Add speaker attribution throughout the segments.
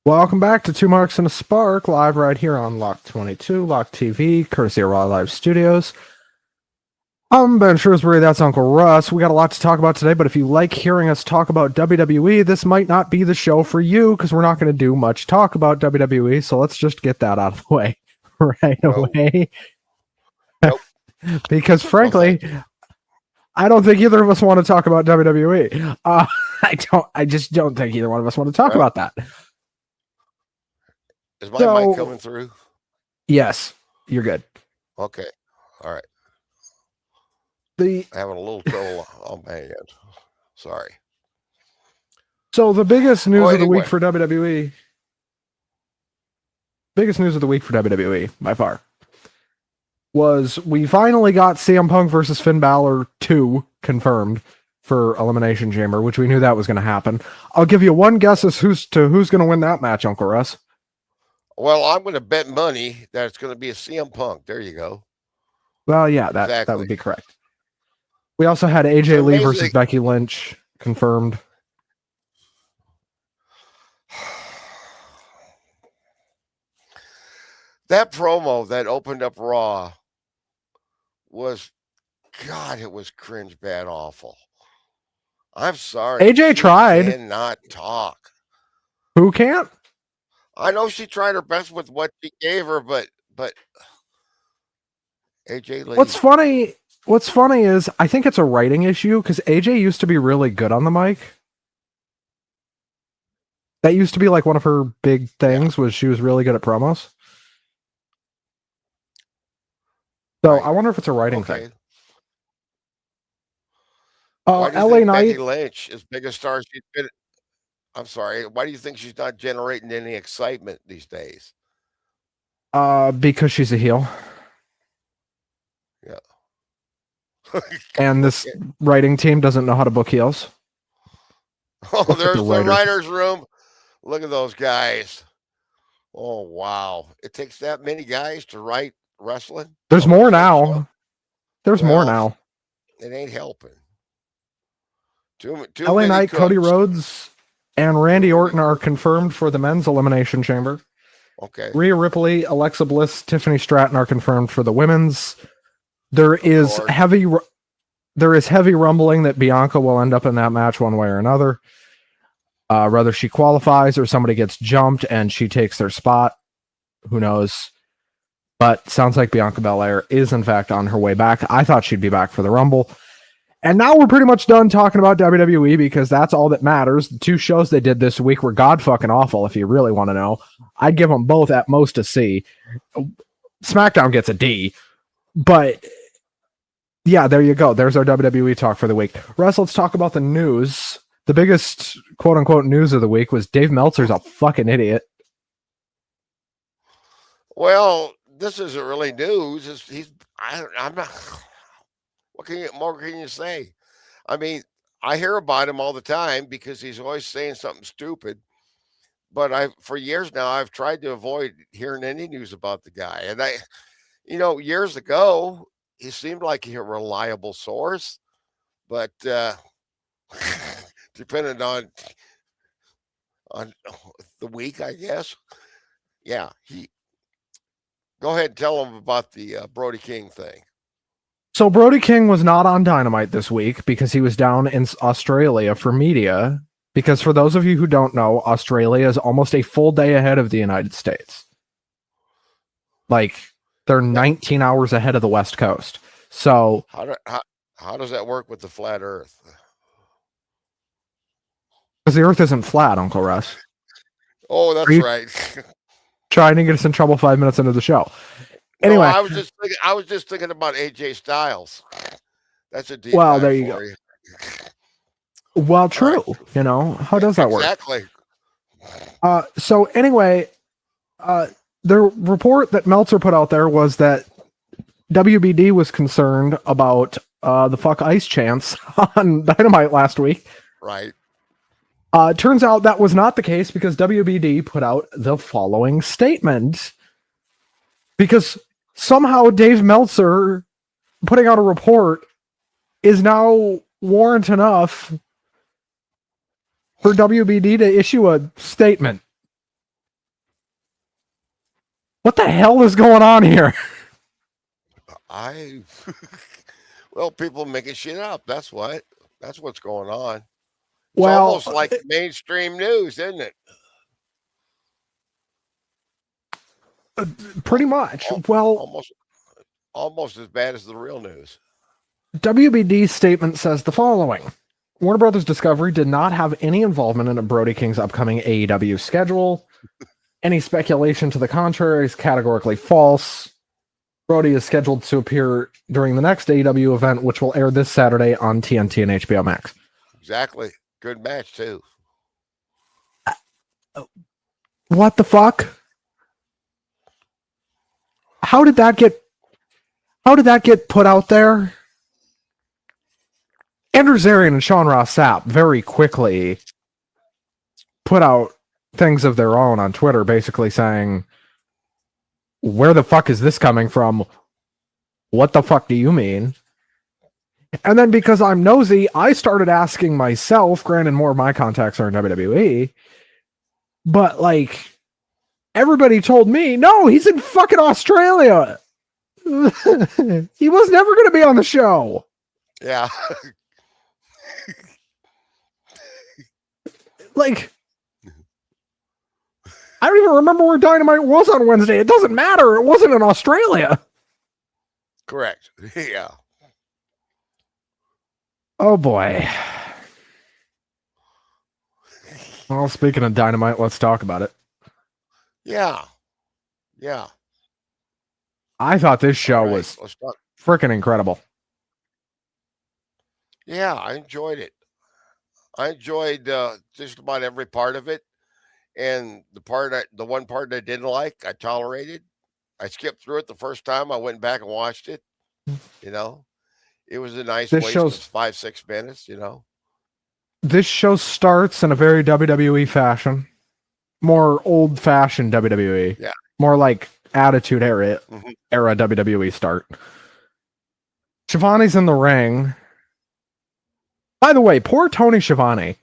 Speaker 1: Welcome back to Two Marks and a Spark, live right here on Lock 22, Lock TV, courtesy of Raw Live Studios. I'm Ben Shrewsbury, that's Uncle Russ. We got a lot to talk about today, but if you like hearing us talk about WWE, this might not be the show for you, because we're not going to do much talk about WWE, so let's just get that out of the way right away.
Speaker 2: Nope.
Speaker 1: Because frankly, I don't think either of us want to talk about WWE. I just don't think either one of us want to talk about that.
Speaker 2: Is my mic coming through?
Speaker 1: Yes, you're good.
Speaker 2: Okay. All right. Having a little trouble on my end. Sorry.
Speaker 1: So the biggest news of the week for WWE, by far, was we finally got CM Punk versus Finn Balor 2 confirmed for Elimination Chamber, which we knew that was going to happen. I'll give you one guess as who's going to win that match, Uncle Russ.
Speaker 2: Well, I'm going to bet money that it's going to be a CM Punk. There you go.
Speaker 1: Well, yeah, that would be correct. We also had AJ Lee versus Becky Lynch confirmed.
Speaker 2: That promo that opened up Raw was, God, it was cringe, bad, awful. I'm sorry.
Speaker 1: AJ tried.
Speaker 2: Cannot talk.
Speaker 1: Who can't?
Speaker 2: I know she tried her best with what she gave her, but AJ Lee.
Speaker 1: What's funny is I think it's a writing issue because AJ used to be really good on the mic. That used to be like one of her big things was she was really good at promos. So I wonder if it's a writing thing. LA Knight.
Speaker 2: Becky Lynch, as big a star she's been. I'm sorry. Why do you think she's not generating any excitement these days?
Speaker 1: Because she's a heel.
Speaker 2: Yeah.
Speaker 1: And this writing team doesn't know how to book heels.
Speaker 2: Oh, there's the writer's room. Look at those guys. Oh, wow. It takes that many guys to write wrestling?
Speaker 1: There's more now. There's more now.
Speaker 2: It ain't helping. Too
Speaker 1: LA Knight, Cody Rhodes, and Randy Orton are confirmed for the men's Elimination Chamber.
Speaker 2: Okay.
Speaker 1: Rhea Ripley, Alexa Bliss, Tiffany Stratton are confirmed for the women's. There is heavy rumbling that Bianca will end up in that match one way or another. Whether she qualifies or somebody gets jumped and she takes their spot, who knows? But sounds like Bianca Belair is in fact on her way back. I thought she'd be back for the Rumble. And now we're pretty much done talking about WWE because that's all that matters. The two shows they did this week were god fucking awful, if you really want to know. I'd give them both at most a C. SmackDown gets a D. But yeah, there you go. There's our WWE talk for the week. Russ, let's talk about the news. The biggest quote unquote news of the week was Dave Meltzer's a fucking idiot.
Speaker 2: Well, this isn't really news. I'm not. What more can you say? I mean, I hear about him all the time because he's always saying something stupid. But for years now, I've tried to avoid hearing any news about the guy. And years ago, he seemed like a reliable source. But depending on the week, I guess. Yeah, go ahead and tell him about the Brody King thing.
Speaker 1: So Brody King was not on Dynamite this week because he was down in Australia for media. Because for those of you who don't know, Australia is almost a full day ahead of the United States. Like, they're 19 hours ahead of the West Coast. So
Speaker 2: how does that work with the flat Earth?
Speaker 1: Because the Earth isn't flat, Uncle Russ.
Speaker 2: Oh, that's right.
Speaker 1: Trying to get us in trouble 5 minutes into the show. Anyway,
Speaker 2: no, I was just thinking about AJ Styles. That's a deep
Speaker 1: dive there you go. You. Well, true. Right. You know, how does that work?
Speaker 2: Exactly.
Speaker 1: So anyway, the report that Meltzer put out there was that WBD was concerned about the fuck ice chants on Dynamite last week.
Speaker 2: Right.
Speaker 1: Turns out that was not the case because WBD put out the following statement. Because somehow Dave Meltzer putting out a report is now warrant enough for WBD to issue a statement. What the hell is going on here?
Speaker 2: Well, people making shit up. That's what's going on. It's
Speaker 1: Well,
Speaker 2: almost like mainstream news, isn't it?
Speaker 1: pretty much.
Speaker 2: Al-
Speaker 1: Well,
Speaker 2: almost as bad as the real news.
Speaker 1: WBD's statement says the following. Warner Brothers Discovery did not have any involvement in Brody King's upcoming AEW schedule. Any speculation to the contrary is categorically false. Brody is scheduled to appear during the next AEW event, which will air this Saturday on TNT and HBO Max.
Speaker 2: Exactly. Good match, too.
Speaker 1: What the fuck? How did that get put out there? Andrew Zarian and Sean Ross Sapp very quickly put out things of their own on Twitter, basically saying, where the fuck is this coming from? What the fuck do you mean? And then because I'm nosy, I started asking myself, granted more of my contacts are in WWE, but like, everybody told me, no, he's in fucking Australia. He was never going to be on the show.
Speaker 2: Yeah.
Speaker 1: Like, I don't even remember where Dynamite was on Wednesday. It doesn't matter. It wasn't in Australia.
Speaker 2: Correct. Yeah.
Speaker 1: Oh boy. Well, speaking of Dynamite, let's talk about it.
Speaker 2: Yeah. Yeah.
Speaker 1: I thought this show was freaking incredible.
Speaker 2: Yeah, I enjoyed it. I enjoyed just about every part of it. And the one part I didn't like, I tolerated. I skipped through it the first time. I went back and watched it. You know, it was a nice waste of 5-6 minutes. You know,
Speaker 1: this show starts in a very WWE fashion, more old-fashioned WWE.
Speaker 2: Yeah,
Speaker 1: more like Attitude Era WWE start. Shivani's in the ring. By the way, poor Tony Schiavone.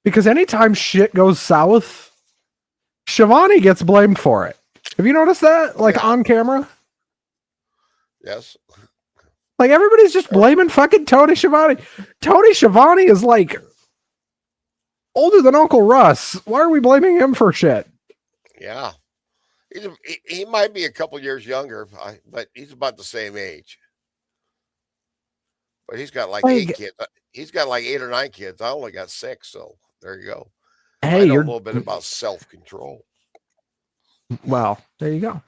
Speaker 1: Because anytime shit goes south, Shivani gets blamed for it. Have you noticed that? Like on camera?
Speaker 2: Yes.
Speaker 1: Like everybody's just blaming fucking Tony Schiavone. Tony Schiavone is like older than Uncle Russ. Why are we blaming him for shit?
Speaker 2: Yeah. He might be a couple years younger, but he's about the same age. But he's got like 8 kids. He's got like 8 or 9 kids. I only got 6, so there you go.
Speaker 1: Hey,
Speaker 2: I know a little bit about self-control.
Speaker 1: Well, there you go.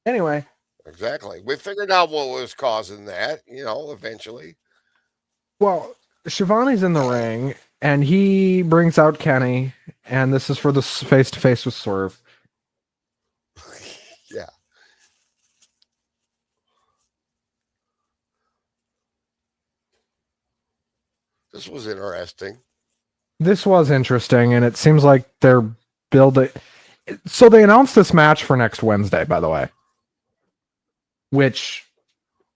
Speaker 1: Anyway.
Speaker 2: Exactly. We figured out what was causing that, eventually.
Speaker 1: Well, Shivani's in the ring, and he brings out Kenny, and this is for the face-to-face with Swerve.
Speaker 2: Yeah. This was interesting.
Speaker 1: This was interesting, and it seems like they're building... So they announced this match for next Wednesday, by the way. Which,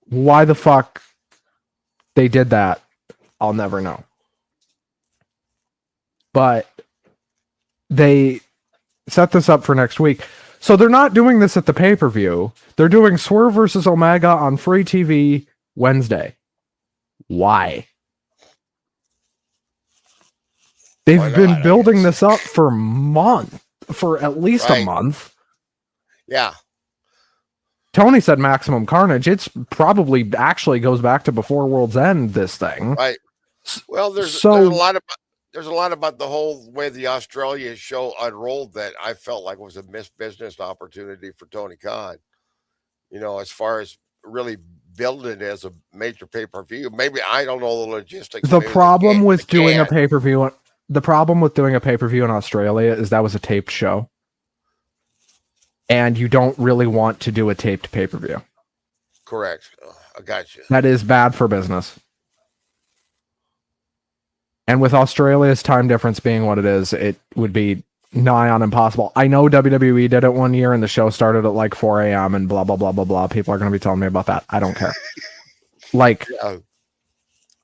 Speaker 1: why the fuck they did that, I'll never know. But they set this up for next week. So they're not doing this at the pay-per-view. They're doing Swerve versus Omega on free TV Wednesday. Why? They've been building this up for at least a month.
Speaker 2: Yeah.
Speaker 1: Tony said Maximum Carnage. It's probably actually goes back to before World's End, this thing.
Speaker 2: Right. Well, there's a lot about the whole way the Australia show unrolled that I felt like was a missed business opportunity for Tony Khan. As far as really building it as a major pay-per-view. Maybe I don't know the logistics.
Speaker 1: The problem with doing a pay-per-view in Australia is that was a taped show. And you don't really want to do a taped pay-per-view.
Speaker 2: Correct. I got you.
Speaker 1: That is bad for business. And with Australia's time difference being what it is, it would be nigh on impossible. I know WWE did it one year and the show started at like 4 a.m. and blah, blah, blah, blah, blah. People are going to be telling me about that. I don't care.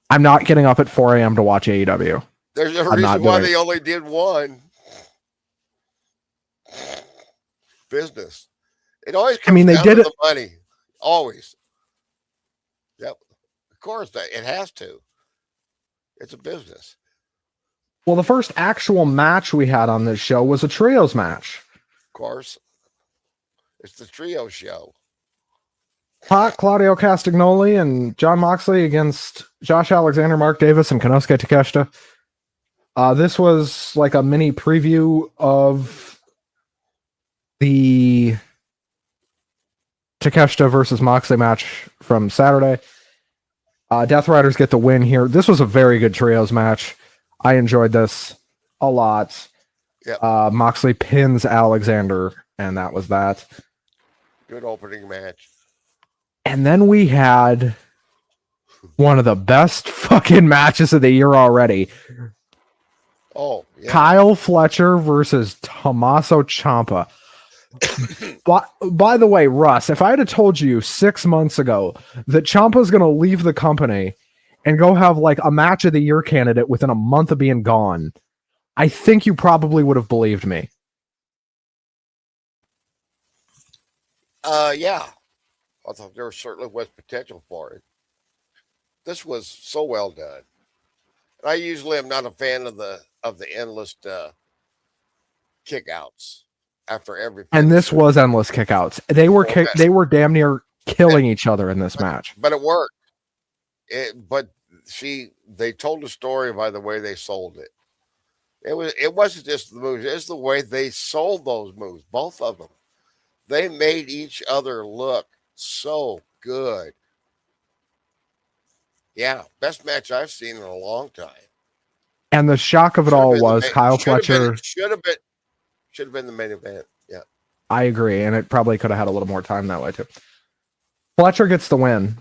Speaker 1: I'm not getting up at 4 a.m. to watch AEW.
Speaker 2: There's a reason why they only did one. business. It always
Speaker 1: I
Speaker 2: comes
Speaker 1: mean, they
Speaker 2: down
Speaker 1: did
Speaker 2: to
Speaker 1: it.
Speaker 2: the money. Always. Yep. Of course, it has to. It's a business.
Speaker 1: Well, the first actual match we had on this show was a trios match.
Speaker 2: Of course. It's the trio show.
Speaker 1: Pac, Claudio Castagnoli, and John Moxley against Josh Alexander, Mark Davis, and Konosuke Takeshita. This was like a mini preview of the Takeshita versus Moxley match from Saturday. Death Riders get the win here. This was a very good trios match. I enjoyed this a lot.
Speaker 2: Yep.
Speaker 1: Moxley pins Alexander, and that was that.
Speaker 2: Good opening match.
Speaker 1: And then we had one of the best fucking matches of the year already.
Speaker 2: Oh, yeah.
Speaker 1: Kyle Fletcher versus Tommaso Ciampa. By the way, Russ, if I had told you 6 months ago that Ciampa's going to leave the company and go have like a match of the year candidate within a month of being gone, I think you probably would have believed me.
Speaker 2: Yeah. I thought there certainly was potential for it. This was so well done. I usually am not a fan of the endless kickouts after every.
Speaker 1: And this was endless kickouts. They were damn near killing each other in this match.
Speaker 2: But it worked. But they told the story by the way they sold it. It wasn't just the moves, it's the way they sold those moves, both of them. They made each other look so good. Yeah, best match I've seen in a long time.
Speaker 1: And the shock of it all was Kyle Fletcher
Speaker 2: should have been the main event. Yeah.
Speaker 1: I agree, and it probably could have had a little more time that way too. Fletcher gets the win.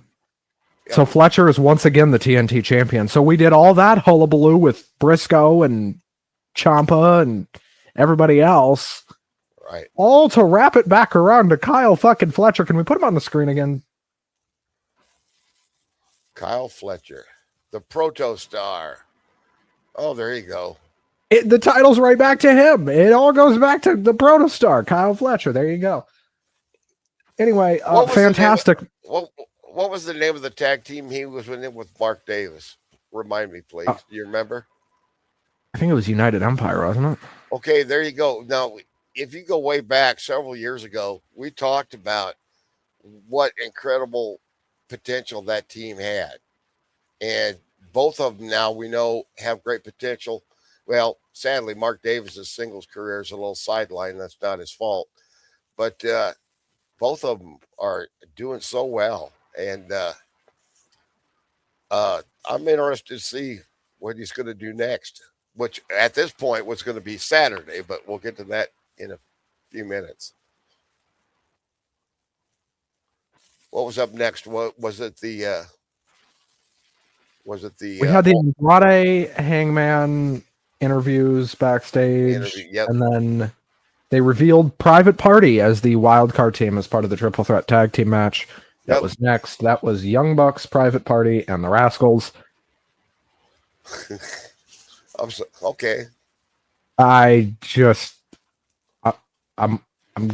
Speaker 1: Yep. So Fletcher is once again the TNT champion. So we did all that hullabaloo with Briscoe and Ciampa and everybody else.
Speaker 2: Right.
Speaker 1: All to wrap it back around to Kyle fucking Fletcher. Can we put him on the screen again?
Speaker 2: Kyle Fletcher, the proto star. Oh, there you go.
Speaker 1: The title's right back to him. It all goes back to the proto star, Kyle Fletcher. There you go. Anyway, fantastic.
Speaker 2: What was the name of the tag team he was in with Mark Davis? Remind me, please. Do you remember?
Speaker 1: I think it was United Empire, wasn't it?
Speaker 2: Okay, there you go. Now, if you go way back several years ago, we talked about what incredible potential that team had. And both of them now we know have great potential. Well, sadly, Mark Davis's singles career is a little sidelined. That's not his fault. But both of them are doing so well. And I'm interested to see what he's going to do next, which at this point was going to be Saturday, but we'll get to that in a few minutes. What was up next? What was it? We had
Speaker 1: the Andrade Hangman interviews backstage,
Speaker 2: yep.
Speaker 1: And then they revealed Private Party as the wild card team as part of the Triple Threat Tag Team match. That was next. That was Young Bucks, Private Party, and the Rascals.
Speaker 2: Okay.
Speaker 1: I'm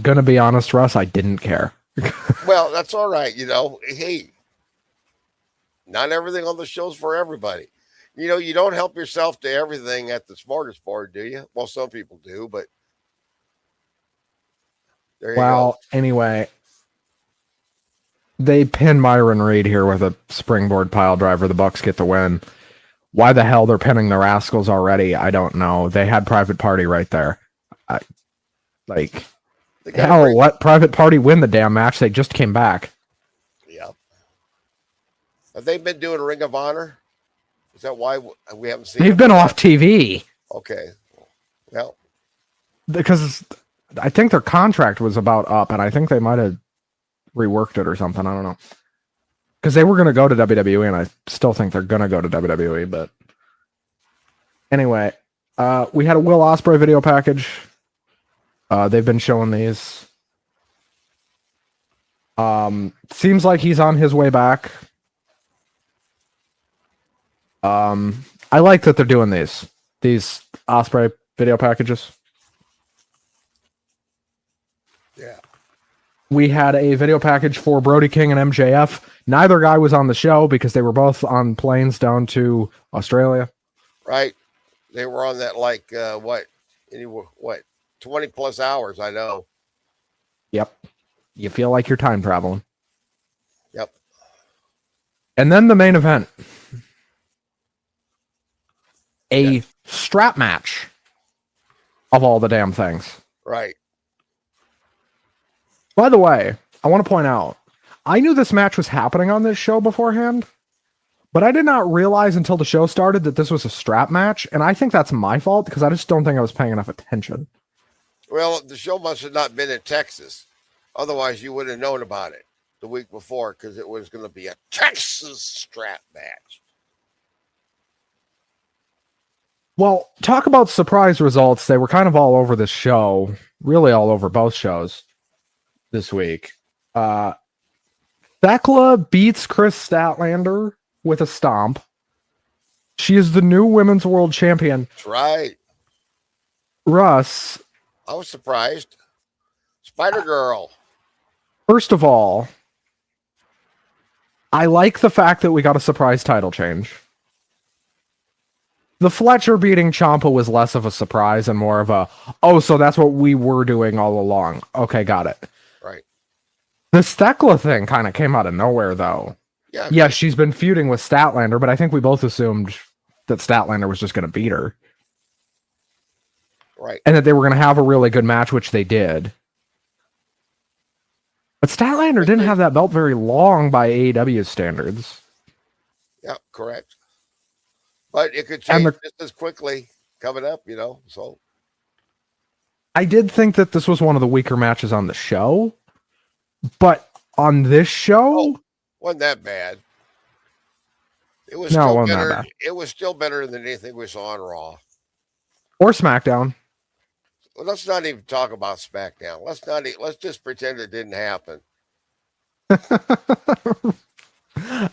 Speaker 1: gonna be honest, Russ. I didn't care.
Speaker 2: Well, that's all right. Hey, not everything on the show's for everybody. You don't help yourself to everything at the smorgasbord, do you? Well, some people do, but there you go.
Speaker 1: Anyway, they pin Myron Reed here with a springboard pile driver. The Bucks get the win. Why the hell they're pinning the Rascals already? I don't know. They had Private Party right there. Hell, let Private Party win the damn match. They just came back.
Speaker 2: Yep. Have they been doing Ring of Honor? Is that why we haven't seen?
Speaker 1: They've been off TV.
Speaker 2: Okay. Well,
Speaker 1: because I think their contract was about up, and I think they might have reworked it or something. I don't know. Because they were going to go to WWE, and I still think they're going to go to WWE. But anyway, we had a Will Ospreay video package. They've been showing these. Seems like he's on his way back. I like that they're doing these Ospreay video packages.
Speaker 2: Yeah.
Speaker 1: We had a video package for Brody King and MJF. Neither guy was on the show because they were both on planes down to Australia.
Speaker 2: Right. They were on that like 20 plus hours, I know.
Speaker 1: Yep. You feel like you're time traveling.
Speaker 2: Yep.
Speaker 1: And then the main event. A strap match of all the damn things.
Speaker 2: Right.
Speaker 1: By the way, I want to point out, I knew this match was happening on this show beforehand, but I did not realize until the show started that this was a strap match, and I think that's my fault because I just don't think I was paying enough attention.
Speaker 2: Well, the show must have not been in Texas. Otherwise, you would have known about it the week before because it was going to be a Texas strap match.
Speaker 1: Well, talk about surprise results. They were kind of all over this show, really all over both shows this week. Thekla beats Chris Statlander with a stomp. She is the new women's world champion.
Speaker 2: That's right.
Speaker 1: Russ.
Speaker 2: I was surprised. Spider Girl.
Speaker 1: First of all, I like the fact that we got a surprise title change. The Fletcher beating Ciampa was less of a surprise and more of a, oh, so that's what we were doing all along. Okay, got it.
Speaker 2: Right.
Speaker 1: The Thekla thing kind of came out of nowhere, though. Yeah, she's been feuding with Statlander, but I think we both assumed that Statlander was just going to beat her.
Speaker 2: Right.
Speaker 1: And that they were going to have a really good match, which they did. But Statlander didn't have that belt very long by AEW standards.
Speaker 2: Yeah, correct. But it could change just as quickly coming up, so.
Speaker 1: I did think that this was one of the weaker matches on the show. But on this show...
Speaker 2: wasn't that bad. It was better. It was still better than anything we saw on Raw.
Speaker 1: Or SmackDown.
Speaker 2: Well, let's not even talk about SmackDown. Let's just pretend it didn't happen.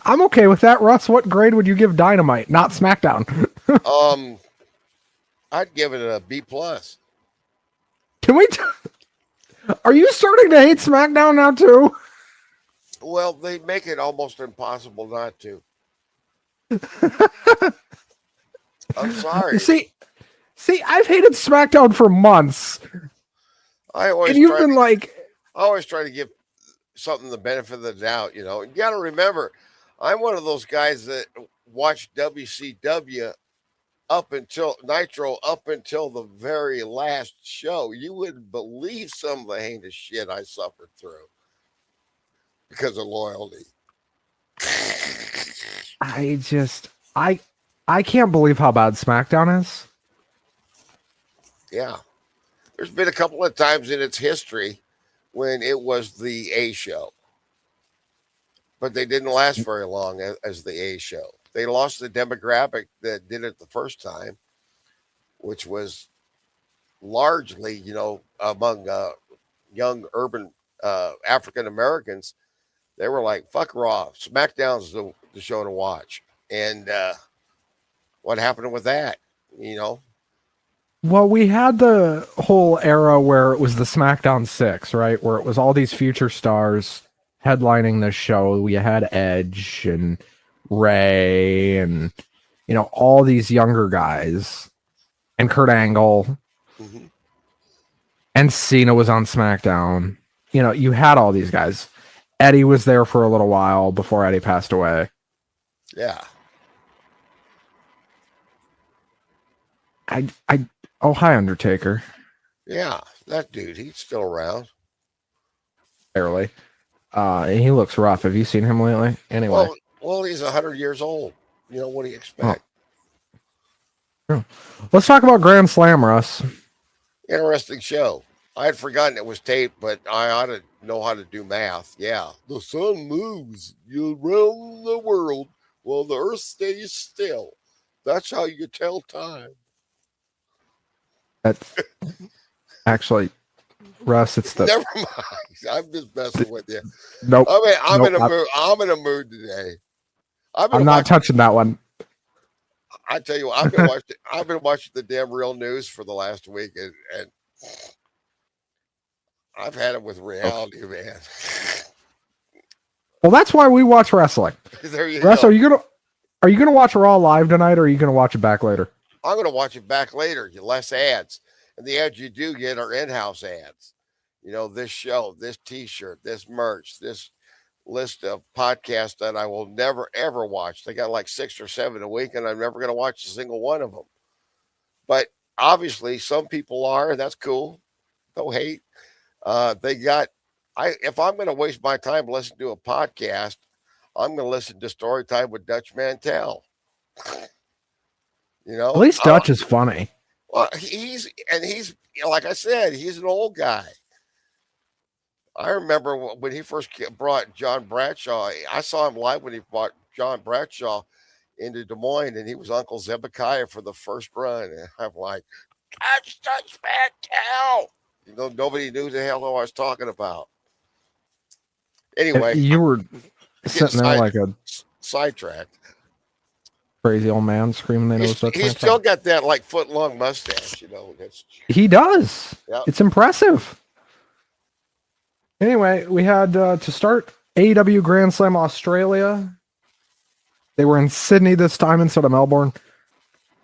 Speaker 1: I'm okay with that, Russ. What grade would you give Dynamite, not SmackDown?
Speaker 2: I'd give it a B+.
Speaker 1: Can we? Are you starting to hate SmackDown now too?
Speaker 2: Well, they make it almost impossible not to. I'm sorry.
Speaker 1: See, I've hated SmackDown for months.
Speaker 2: I always try to give something the benefit of the doubt. You got to remember, I'm one of those guys that watched WCW up until Nitro, up until the very last show. You wouldn't believe some of the heinous shit I suffered through because of loyalty.
Speaker 1: I can't believe how bad SmackDown is.
Speaker 2: Yeah. There's been a couple of times in its history when it was the A show. But they didn't last very long as the A show. They lost the demographic that did it the first time, which was largely, among young urban African Americans. They were like, fuck Raw. SmackDown's the show to watch. And what happened with that,
Speaker 1: Well, we had the whole era where it was the SmackDown 6, right? Where it was all these future stars headlining the show. We had Edge and Ray and, all these younger guys. And Kurt Angle. Mm-hmm. And Cena was on SmackDown. You had all these guys. Eddie was there for a little while before Eddie passed away.
Speaker 2: Yeah.
Speaker 1: Oh, hi, Undertaker.
Speaker 2: Yeah, that dude, he's still around.
Speaker 1: Barely. He looks rough. Have you seen him lately? Anyway.
Speaker 2: Well, he's 100 years old. What do you expect?
Speaker 1: Oh. Let's talk about Grand Slam, Russ.
Speaker 2: Interesting show. I had forgotten it was taped, but I ought to know how to do math. Yeah. The sun moves around the world while the earth stays still. That's how you tell time.
Speaker 1: That's actually, Russ, it's the...
Speaker 2: Never mind. I'm just messing with you.
Speaker 1: Nope.
Speaker 2: I mean, I'm in a mood today.
Speaker 1: I'm not touching that one.
Speaker 2: I tell you what, I've been watching the damn real news for the last week, and I've had it with reality, man.
Speaker 1: Well, that's why we watch wrestling.
Speaker 2: There you
Speaker 1: Russ,
Speaker 2: go.
Speaker 1: are you gonna watch Raw live tonight, or are you gonna watch it back later?
Speaker 2: I'm going to watch it back later. Get less ads, and the ads you do get are in-house ads. This show, this T-shirt, this merch, this list of podcasts that I will never ever watch. They got like 6 or 7 a week, and I'm never going to watch a single one of them. But obviously, some people are, and that's cool. No hate. If I'm going to waste my time listening to a podcast, I'm going to listen to Story Time with Dutch Mantel.
Speaker 1: At least Dutch is funny.
Speaker 2: Well, he's like I said, he's an old guy. I remember when he first brought John Bradshaw. I saw him live when he brought John Bradshaw into Des Moines, and he was Uncle Zebekiah for the first run. And I'm like, that's Dutch Mantel. Nobody knew the hell I was talking about. Anyway,
Speaker 1: you were sitting there like a
Speaker 2: sidetracked.
Speaker 1: Crazy old man screaming they know what's
Speaker 2: He's still got that like foot long mustache,
Speaker 1: He does.
Speaker 2: Yep.
Speaker 1: It's impressive. Anyway, we had to start AEW Grand Slam Australia. They were in Sydney this time instead of Melbourne.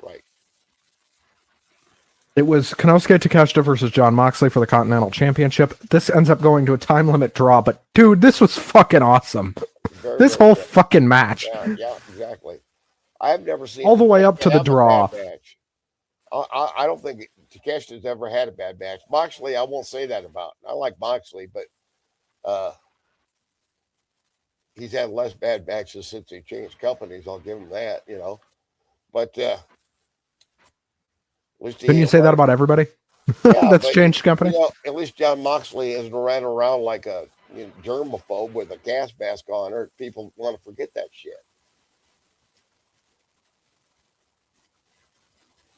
Speaker 2: Right.
Speaker 1: It was Konosuke Takeshita versus Jon Moxley for the Continental Championship. This ends up going to a time limit draw, but dude, this was fucking awesome. This whole fucking match.
Speaker 2: Yeah, exactly. I've never seen
Speaker 1: all the way up to the draw.
Speaker 2: I don't think Takeshita's ever had a bad match. Moxley, I won't say that about. I like Moxley, but he's had less bad matches since he changed companies. I'll give him that, But
Speaker 1: couldn't you say that about everybody? That's changed company.
Speaker 2: At least Jon Moxley isn't ran around like a germaphobe with a gas mask on, or people want to forget that shit.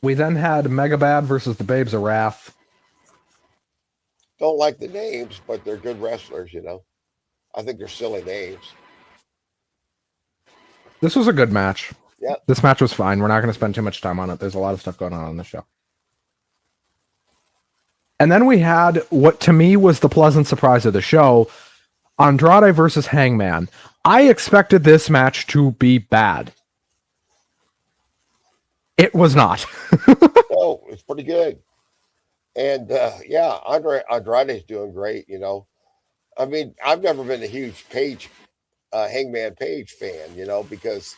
Speaker 1: We then had Megabad versus the Babes of Wrath.
Speaker 2: Don't like the names, but they're good wrestlers, I think they're silly names.
Speaker 1: This was a good match.
Speaker 2: Yeah.
Speaker 1: This match was fine. We're not going to spend too much time on it. There's a lot of stuff going on the show. And then we had what to me was the pleasant surprise of the show, Andrade versus Hangman. I expected this match to be bad. It was not.
Speaker 2: Oh, it's pretty good. And Andrade's doing great, I mean, I've never been a huge Hangman Page fan, because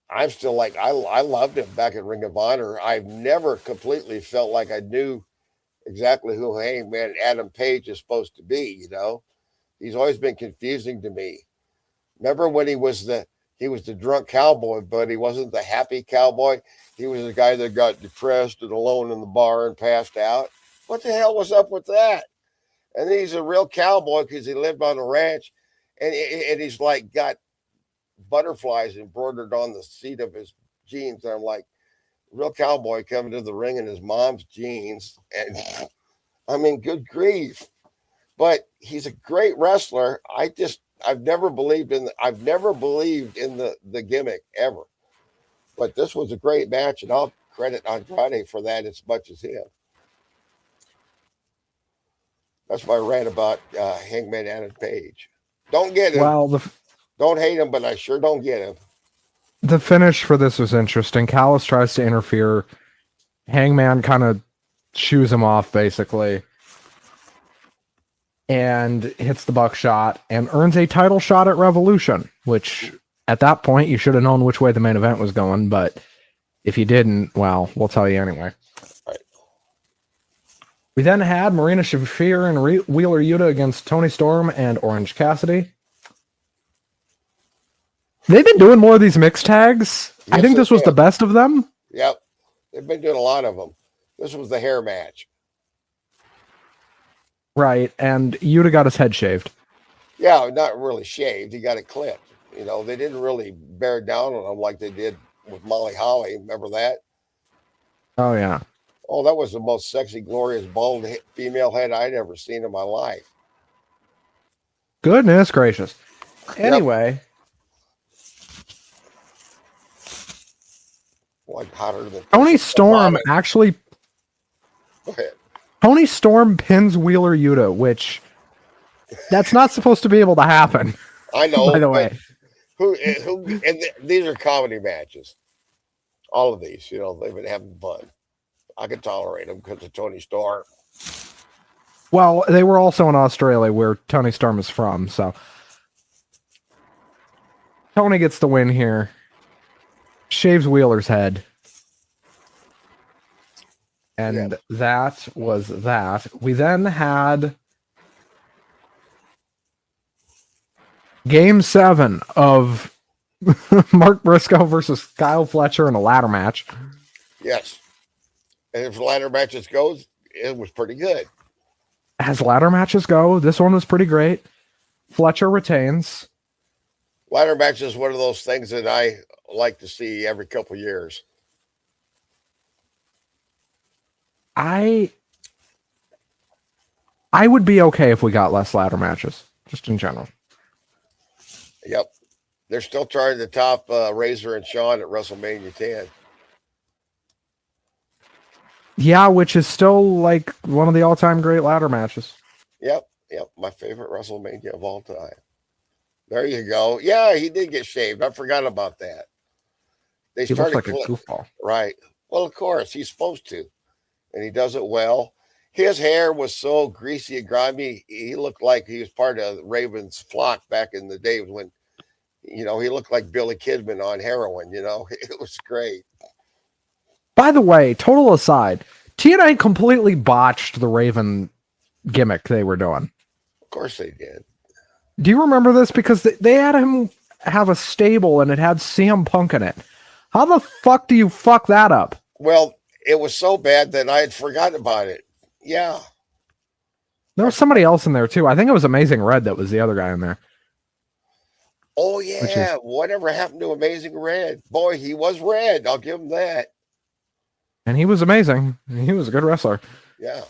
Speaker 2: I'm still like, I loved him back at Ring of Honor. I've never completely felt like I knew exactly who Hangman Adam Page is supposed to be, He's always been confusing to me. Remember when he was the drunk cowboy, but he wasn't the happy cowboy. He was the guy that got depressed and alone in the bar and passed out. What the hell was up with that? And then he's a real cowboy because he lived on a ranch, and he's like got butterflies embroidered on the seat of his jeans. And I'm like, real cowboy coming to the ring in his mom's jeans. And I mean, good grief. But he's a great wrestler. I've never believed in the gimmick ever. But this was a great match, and I'll credit Andrade for that as much as him. That's my rant about Hangman Adam Page. Don't get him.
Speaker 1: Well,
Speaker 2: don't hate him, but I sure don't get him.
Speaker 1: The finish for this was interesting. Callis tries to interfere. Hangman kind of shoos him off, basically, and hits the buckshot and earns a title shot at Revolution, which at that point you should have known which way the main event was going, but if you didn't, well, we'll tell you anyway.
Speaker 2: Right.
Speaker 1: We then had Marina Shafir and Wheeler Yuta against Toni Storm and Orange Cassidy. They've been doing more of these mixed tags.
Speaker 2: Yes,
Speaker 1: I think this was the best of them.
Speaker 2: Yep. They've been doing a lot of them. This was the hair match.
Speaker 1: Right, and Yuta got his head shaved.
Speaker 2: Yeah, not really shaved. He got it clipped. They didn't really bear down on him like they did with Molly Holly. Remember that?
Speaker 1: Oh, yeah.
Speaker 2: Oh, that was the most sexy, glorious, bald female head I'd ever seen in my life.
Speaker 1: Goodness gracious. Anyway.
Speaker 2: Like hotter than
Speaker 1: Toni Storm actually...
Speaker 2: Go ahead.
Speaker 1: Tony Storm pins Wheeler Yuta, which that's not supposed to be able to happen.
Speaker 2: I know,
Speaker 1: by the
Speaker 2: but
Speaker 1: way.
Speaker 2: These are comedy matches. All of these, they've been having fun. I can tolerate them because of Tony Storm.
Speaker 1: Well, they were also in Australia, where Tony Storm is from, so Tony gets the win here. Shaves Wheeler's head. And that was that. We then had Game 7 of Mark Briscoe versus Kyle Fletcher in a ladder match.
Speaker 2: Yes. And if ladder matches goes, it was pretty good.
Speaker 1: As ladder matches go, this one was pretty great. Fletcher retains.
Speaker 2: Ladder match is one of those things that I like to see every couple years.
Speaker 1: I would be okay if we got less ladder matches, just in general.
Speaker 2: Yep. They're still trying to top Razor and Shawn at WrestleMania 10.
Speaker 1: Yeah, which is still like one of the all-time great ladder matches.
Speaker 2: Yep. My favorite WrestleMania of all time. There you go. Yeah, he did get shaved. I forgot about that.
Speaker 1: He looks like a goofball.
Speaker 2: Right. Well, of course, he's supposed to. And he does it well. His hair was so greasy and grimy. He looked like he was part of Raven's flock back in the day when, he looked like Billy Kidman on heroin, It was great.
Speaker 1: By the way, total aside, TNA completely botched the Raven gimmick they were doing.
Speaker 2: Of course they did.
Speaker 1: Do you remember this? Because they had him have a stable and it had CM Punk in it. How the fuck do you fuck that up?
Speaker 2: Well, it was so bad that I had forgotten about it. Yeah.
Speaker 1: There was somebody else in there too. I think it was Amazing Red that was the other guy in there.
Speaker 2: Oh, yeah. Whatever happened to Amazing Red? Boy, he was red. I'll give him that.
Speaker 1: And he was amazing. He was a good wrestler.
Speaker 2: Yeah.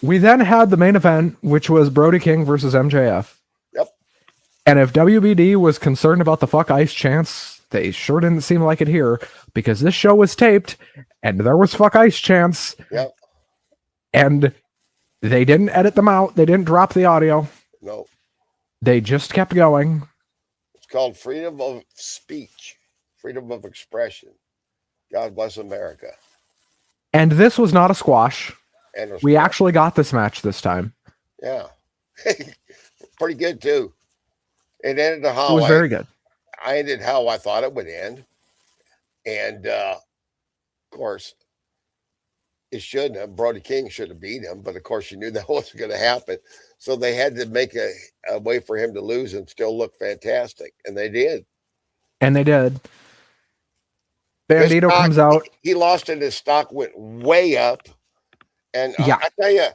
Speaker 1: We then had the main event, which was Brody King versus MJF.
Speaker 2: Yep.
Speaker 1: And if WBD was concerned about the fuck ice chants, they sure didn't seem like it here, because this show was taped and there was fuck ice chants.
Speaker 2: Yep.
Speaker 1: And they didn't edit them out. They didn't drop the audio.
Speaker 2: No.
Speaker 1: They just kept going.
Speaker 2: It's called freedom of speech, freedom of expression. God bless America.
Speaker 1: And this was not a squash.
Speaker 2: And
Speaker 1: we actually got this match this time.
Speaker 2: Yeah. Pretty good, too. It ended how
Speaker 1: it was very good.
Speaker 2: I ended how I thought it would end. And, of course, it shouldn't have. Brody King should have beat him. But, of course, you knew that wasn't going to happen. So they had to make a way for him to lose and still look fantastic. And they did.
Speaker 1: And they did. Bandito comes out.
Speaker 2: He lost and his stock went way up. And
Speaker 1: yeah.
Speaker 2: I tell you,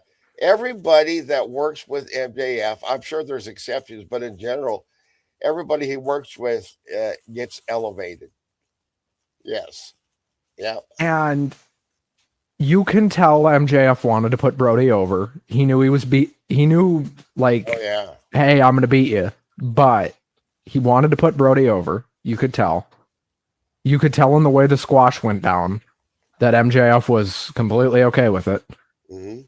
Speaker 2: everybody that works with MJF, I'm sure there's exceptions, but in general, everybody he works with gets elevated. Yes. Yeah.
Speaker 1: And you can tell MJF wanted to put Brody over. He knew he was he knew, like,
Speaker 2: oh, yeah.
Speaker 1: Hey, I'm going to beat you. But he wanted to put Brody over. You could tell. You could tell in the way the squash went down that MJF was completely okay with it.
Speaker 2: Mm-hmm.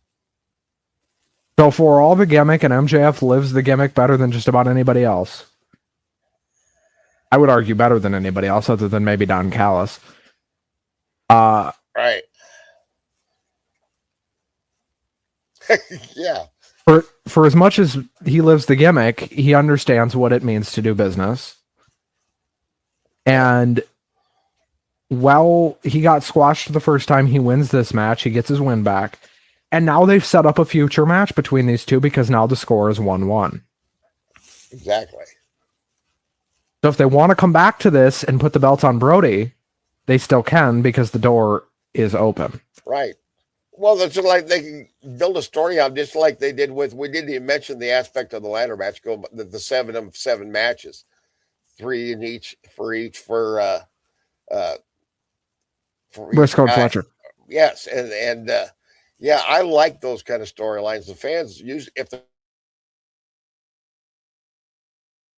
Speaker 1: So for all the gimmick, and MJF lives the gimmick better than just about anybody else. I would argue better than anybody else, other than maybe Don Callis.
Speaker 2: Right. Yeah.
Speaker 1: For as much as he lives the gimmick, he understands what it means to do business. And well, he got squashed the first time. He wins this match. He gets his win back. And now they've set up a future match between these two because now the score is 1-1.
Speaker 2: Exactly.
Speaker 1: So if they want to come back to this and put the belt on Brody, they still can because the door is open.
Speaker 2: Right. Well, it's like they can build a story out just like they did with, we didn't even mention the aspect of the ladder match, the 7 of 7 matches, 3 in each for
Speaker 1: Briscoe and Fletcher.
Speaker 2: Yes. And yeah, I like those kind of storylines. The fans use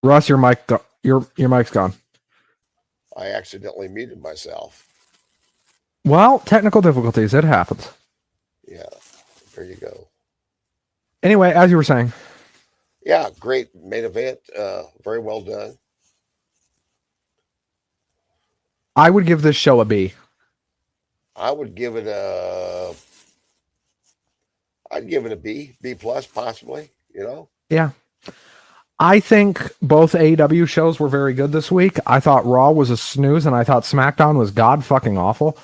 Speaker 1: Russ, your mic's gone.
Speaker 2: I accidentally muted myself.
Speaker 1: Well, technical difficulties. It happens.
Speaker 2: Yeah. There you go.
Speaker 1: Anyway, as you were saying,
Speaker 2: Yeah, great main event. Very well done.
Speaker 1: I would give this show a B.
Speaker 2: I would give it a. I'd give it a B, B plus, possibly. You know.
Speaker 1: Yeah. I think both AEW shows were very good this week. I thought Raw was a snooze, and I thought SmackDown was god fucking awful.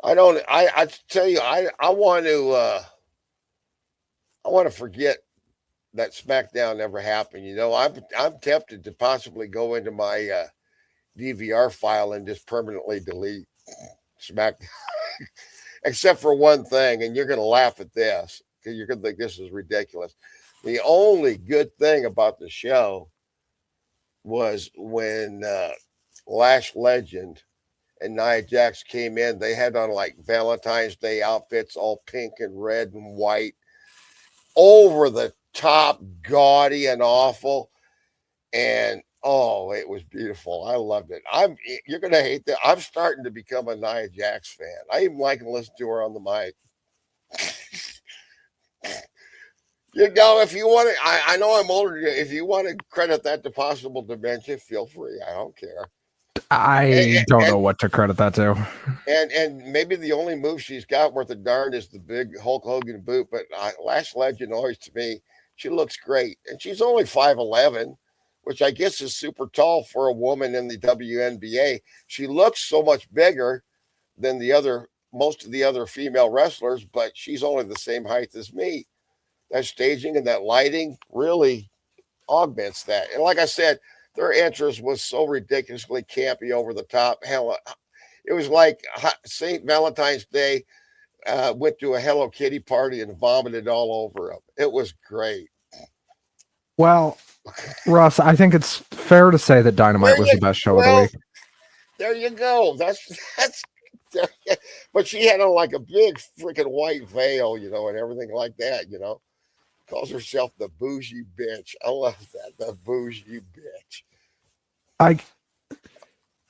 Speaker 2: I don't. I tell you, I want to. I want to forget that SmackDown never happened. You know, I'm tempted to possibly go into my DVR file and just permanently delete SmackDown, except for one thing, and you're going to laugh at this because you're going to think this is ridiculous. The only good thing about the show was when Lash Legend and Nia Jax came in. They had on like Valentine's Day outfits, all pink and red and white, over the top, gaudy and awful. And oh, it was beautiful. I loved it. You're gonna hate that. I'm starting to become a Nia Jax fan. I even like to listen to her on the mic. You know, if you want to, I know I'm older than you. If you want to credit that to possible dementia, feel free. I don't care.
Speaker 1: I don't know what to credit that to.
Speaker 2: And maybe the only move she's got worth a darn is the big Hulk Hogan boot. But Lash Legend always, to me, she looks great. And she's only 5'11", which I guess is super tall for a woman in the WNBA. She looks so much bigger than most of the other female wrestlers, but she's only the same height as me. That staging and that lighting really augments that. And like I said, their entrance was so ridiculously campy, over the top. Hell, it was like St. Valentine's Day went to a Hello Kitty party and vomited all over them. It was great.
Speaker 1: Well, Russ, I think it's fair to say that Dynamite was the best show of the week.
Speaker 2: There you go. That's. But she had on like a big freaking white veil, you know, and everything like that, you know. Calls herself the bougie bitch. I love that. The bougie bitch.
Speaker 1: I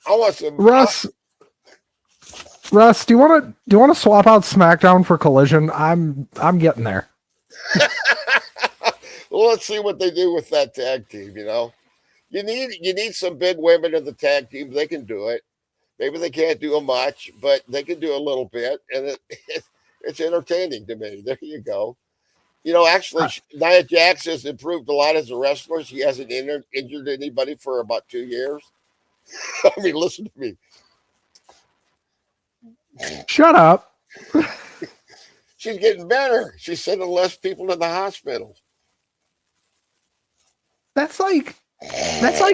Speaker 2: want some
Speaker 1: Russ, do you want to swap out SmackDown for Collision? I'm getting there.
Speaker 2: Well, let's see what they do with that tag team, you know. You need some big women in the tag team. They can do it. Maybe they can't do much, but they can do a little bit, and it's entertaining to me. There you go. You know, actually, Nia Jax has improved a lot as a wrestler. She hasn't injured anybody for about 2 years. I mean, listen to me.
Speaker 1: Shut up.
Speaker 2: She's getting better. She's sending less people to the hospital.
Speaker 1: That's like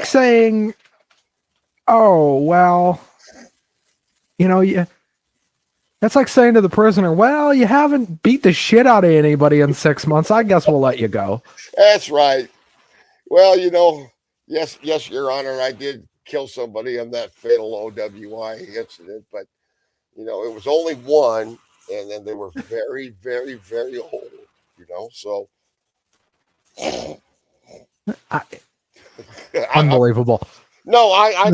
Speaker 1: saying, oh, well, you know, that's like saying to the prisoner, well, you haven't beat the shit out of anybody in 6 months. I guess we'll let you go.
Speaker 2: That's right. Well, you know, yes, Your Honor, I did kill somebody in that fatal OWI incident, but, you know, it was only one, and then they were very, very, very old, you know, so.
Speaker 1: Unbelievable.
Speaker 2: I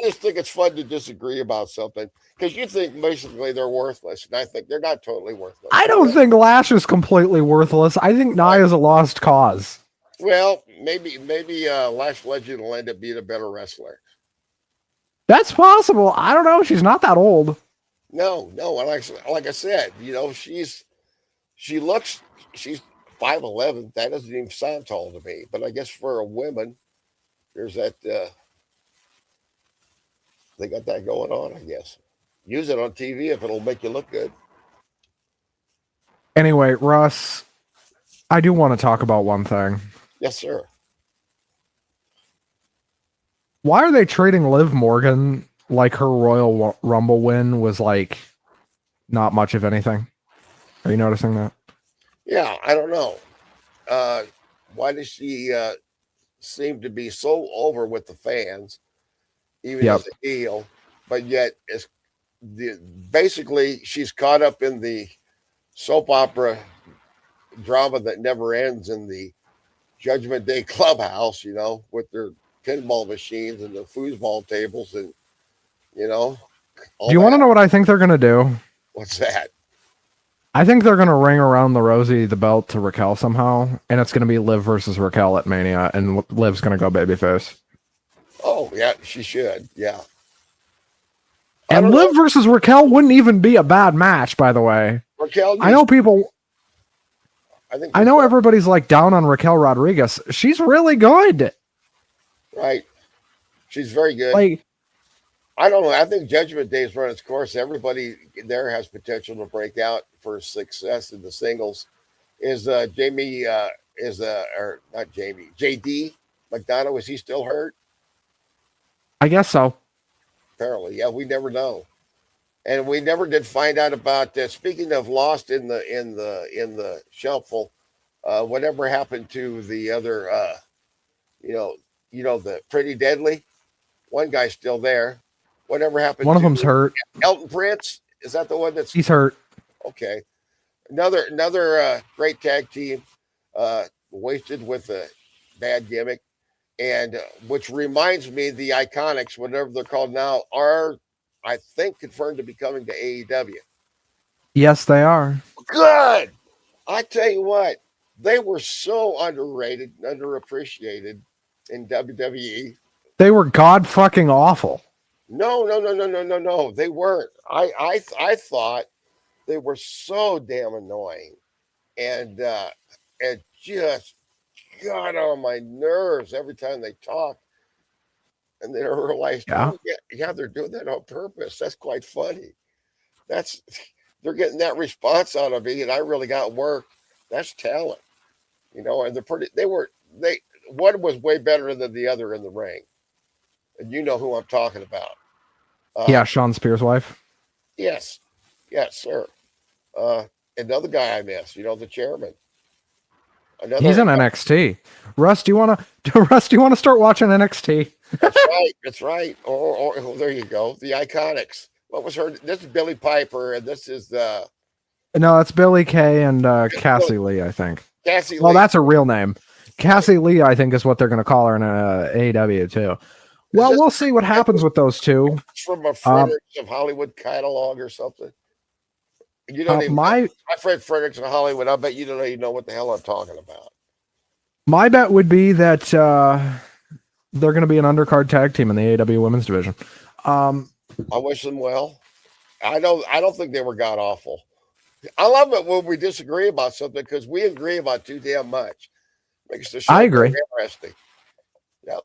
Speaker 2: just think it's fun to disagree about something, because you think basically they're worthless, and I think they're not totally worthless.
Speaker 1: I don't think Lash is completely worthless. I think Nia is a lost cause.
Speaker 2: Well, maybe Lash Legend will end up being a better wrestler.
Speaker 1: That's possible. I don't know. She's not that old.
Speaker 2: No. Like I said, you know, she's 5'11". That doesn't even sound tall to me, but I guess for a woman, there's that. They got that going on, I guess. Use it on TV if it'll make you look good.
Speaker 1: Anyway, Russ, I do want to talk about one thing.
Speaker 2: Yes, sir.
Speaker 1: Why are they treating Liv Morgan like her Royal Rumble win was like not much of anything? Are you noticing that?
Speaker 2: Yeah, I don't know. Why does she seem to be so over with the fans, even as a heel, but yet basically she's caught up in the soap opera drama that never ends in the Judgment Day clubhouse, you know, with their pinball machines and the foosball tables, and you know.
Speaker 1: Do you want to know what I think they're going to do?
Speaker 2: What's that?
Speaker 1: I think they're going to ring around the Rosie the belt to Raquel somehow, and it's going to be Liv versus Raquel at Mania, and Liv's going to go babyface.
Speaker 2: Oh, yeah, she should. Yeah.
Speaker 1: And Liv versus Raquel wouldn't even be a bad match, by the way.
Speaker 2: Raquel,
Speaker 1: I know people. I know everybody's like down on Raquel Rodriguez. She's really good.
Speaker 2: Right. She's very good.
Speaker 1: Like,
Speaker 2: I don't know. I think Judgment Day's run its course. Everybody there has potential to break out for success in the singles. Is Jamie or not Jamie? JD McDonough, is he still hurt?
Speaker 1: I guess so.
Speaker 2: Apparently, yeah. We never know, and we never did find out about. Speaking of lost in the shuffle, whatever happened to the other? The Pretty Deadly. One guy's still there. Whatever happened?
Speaker 1: One of them's hurt.
Speaker 2: Elton Prince, is that the one that's?
Speaker 1: He's hurt.
Speaker 2: Okay. Another great tag team, wasted with a bad gimmick, and which reminds me, the Iconics, whatever they're called now, are, I think, confirmed to be coming to AEW.
Speaker 1: Yes, they are.
Speaker 2: Good. I tell you what, they were so underrated, underappreciated in WWE.
Speaker 1: They were god fucking awful.
Speaker 2: No. They weren't. I thought they were so damn annoying, and it just got on my nerves every time they talked. And then I realized, yeah, they're doing that on purpose. That's quite funny. They're getting that response out of me, and I really got work. That's talent, And one was way better than the other in the ring, and you know who I'm talking about.
Speaker 1: Sean Spears' wife.
Speaker 2: Yes, sir. Another guy I miss, the chairman.
Speaker 1: He's in NXT. Russ, do you want to start watching NXT?
Speaker 2: That's right. Or there you go. The Iconics. What was her? This is Billy Piper, and this is
Speaker 1: No, it's Billy Kay and Cassie Lee, I think.
Speaker 2: Cassie Lee.
Speaker 1: Well, that's a real name. Cassie Lee, I think, is what they're going to call her in AEW too. Well, we'll see what happens with those two.
Speaker 2: From a Fredericks of Hollywood catalog or something. You don't even. I've read Fredericks of Hollywood. I bet you don't even know what the hell I'm talking about.
Speaker 1: My bet would be that they're going to be an undercard tag team in the AEW Women's Division.
Speaker 2: I wish them well. I don't think they were god awful. I love it when we disagree about something because we agree about too damn much. Makes the show
Speaker 1: agree.
Speaker 2: Interesting. Yep.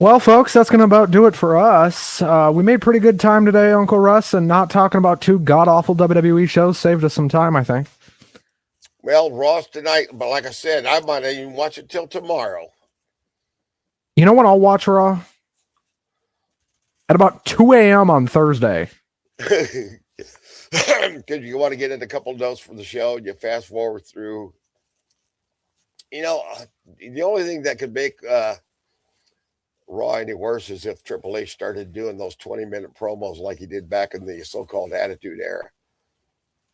Speaker 1: Well, folks, that's going to about do it for us. We made pretty good time today, Uncle Russ, and not talking about two god-awful WWE shows saved us some time, I think.
Speaker 2: Well, Ross tonight, but like I said, I might even watch it till tomorrow.
Speaker 1: You know when I'll watch Raw? At about 2 a.m. on Thursday.
Speaker 2: Because you want to get in a couple notes from the show, and you fast forward through. The only thing that could make Raw any worse is if Triple H started doing those 20-minute promos like he did back in the so-called Attitude Era.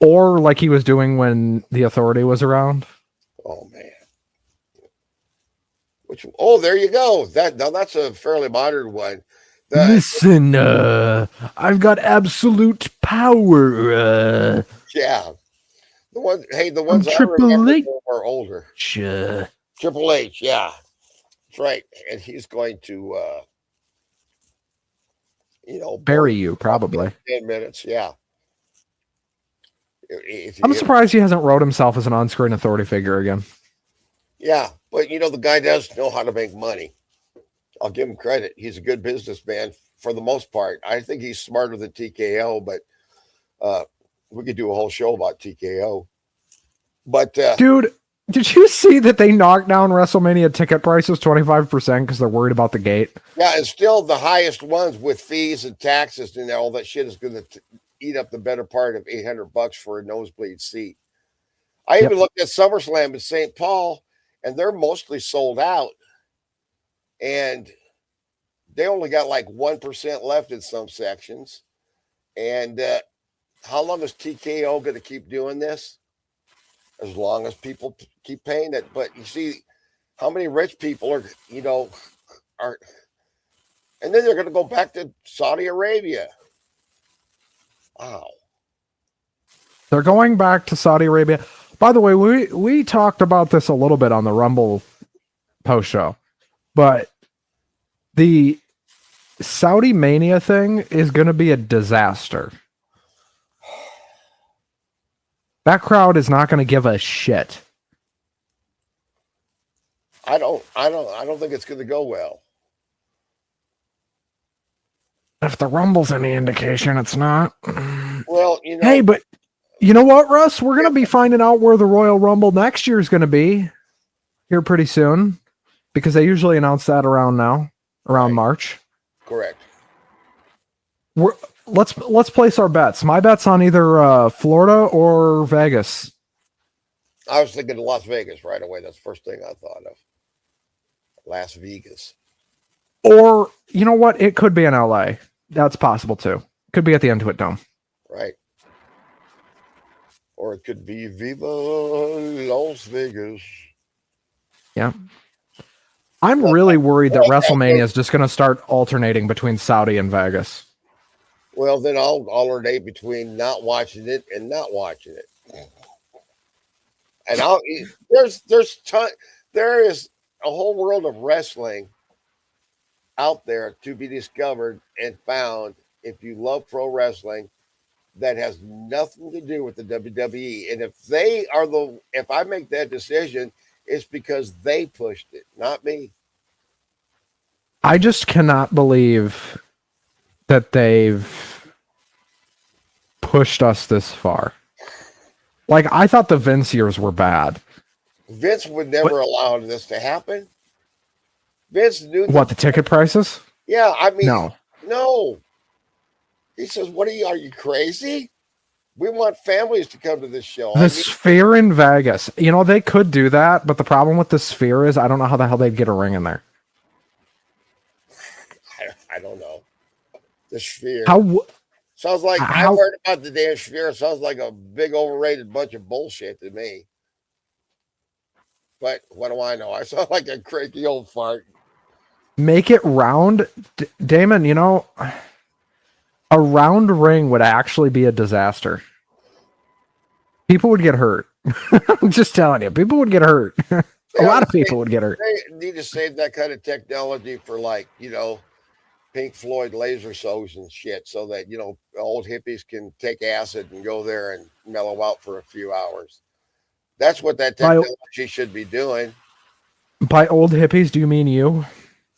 Speaker 1: Or like he was doing when the Authority was around.
Speaker 2: Oh, man. There you go. That's a fairly modern one.
Speaker 1: Listen, I've got absolute power.
Speaker 2: Yeah. The ones I
Speaker 1: Triple
Speaker 2: remember
Speaker 1: H
Speaker 2: are older. Triple H, yeah. That's right. And he's going to,
Speaker 1: bury you, probably.
Speaker 2: 10 minutes, yeah.
Speaker 1: I'm surprised he hasn't wrote himself as an on-screen authority figure again.
Speaker 2: Yeah, but the guy does know how to make money. I'll give him credit. He's a good businessman for the most part. I think he's smarter than TKO, but we could do a whole show about TKO. But
Speaker 1: dude, did you see that they knocked down WrestleMania ticket prices 25% because they're worried about the gate?
Speaker 2: Yeah, and still the highest ones with fees and taxes and all that shit is going to eat up the better part of $800 for a nosebleed seat. I even looked at SummerSlam in St. Paul, and they're mostly sold out. And they only got like 1% left in some sections. And how long is TKO going to keep doing this? As long as people keep paying it. But you see, how many rich people are, and then they're going to go back to Saudi Arabia. Wow.
Speaker 1: They're going back to Saudi Arabia. By the way, we talked about this a little bit on the Rumble post show, but the Saudi Mania thing is going to be a disaster. That crowd is not going to give a shit.
Speaker 2: I don't think it's going to go well.
Speaker 1: If the Rumble's any indication, it's not.
Speaker 2: Well, you know.
Speaker 1: Hey, but you know what, Russ? We're going to be finding out where the Royal Rumble next year is going to be here pretty soon, because they usually announce that around March.
Speaker 2: Correct.
Speaker 1: Let's place our bets. My bet's on either Florida or Vegas.
Speaker 2: I was thinking Las Vegas right away. That's the first thing I thought of. Las Vegas.
Speaker 1: Or, you know what? It could be in LA. That's possible too. Could be at the Intuit Dome.
Speaker 2: Right. Or it could be Viva Las Vegas.
Speaker 1: Yeah. I'm really worried that WrestleMania is just going to start alternating between Saudi and Vegas.
Speaker 2: Well, then I'll alternate between not watching it and not watching it. And there is a whole world of wrestling out there to be discovered and found if you love pro wrestling that has nothing to do with the WWE. And if I make that decision, it's because they pushed it, not me.
Speaker 1: I just cannot believe that they've pushed us this far. Like, I thought the Vince years were bad.
Speaker 2: Vince would never allow this to happen. Vince knew
Speaker 1: what, the ticket prices?
Speaker 2: Yeah, I mean,
Speaker 1: no.
Speaker 2: He says, "What are you crazy? We want families to come to this show."
Speaker 1: The Sphere in Vegas. You know, they could do that, but the problem with the Sphere is I don't know how the hell they'd get a ring in there.
Speaker 2: I don't know. The Sphere. Sounds like I heard about the damn Sphere. It sounds like a big overrated bunch of bullshit to me. But what do I know? I sound like a cranky old fart.
Speaker 1: Make it round. Damon, you know, a round ring would actually be a disaster. People would get hurt. I'm just telling you, people would get hurt. A lot of people would get hurt.
Speaker 2: They need to save that kind of technology for, like, you know, Pink Floyd laser shows and shit, so that, you know, old hippies can take acid and go there and mellow out for a few hours. That's what that technology should be doing.
Speaker 1: By old hippies, do you mean you?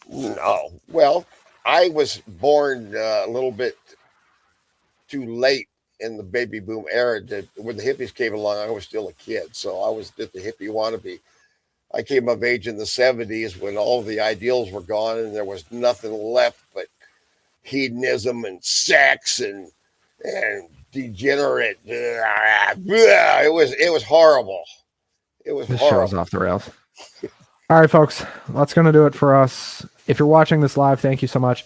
Speaker 2: No. Well, I was born a little bit too late in the baby boom era. When the hippies came along, I was still a kid, so I was just a hippie wannabe. I came of age in the 70s when all the ideals were gone and there was nothing left but hedonism and sex and degenerate. It was horrible. It was
Speaker 1: this
Speaker 2: horrible.
Speaker 1: show's off the rails. All right, folks, that's going to do it for us. If you're watching this live, thank you so much.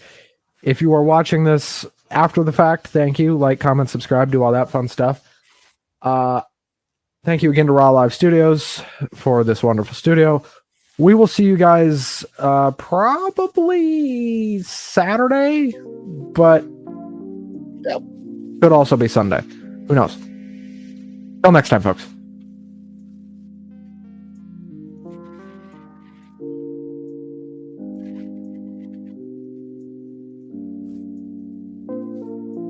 Speaker 1: If you are watching this after the fact, thank you. Like, comment, subscribe, do all that fun stuff. Thank you again to Raw Live Studios for this wonderful studio. We will see you guys probably Saturday, but could also be Sunday. Who knows? Till next time, folks.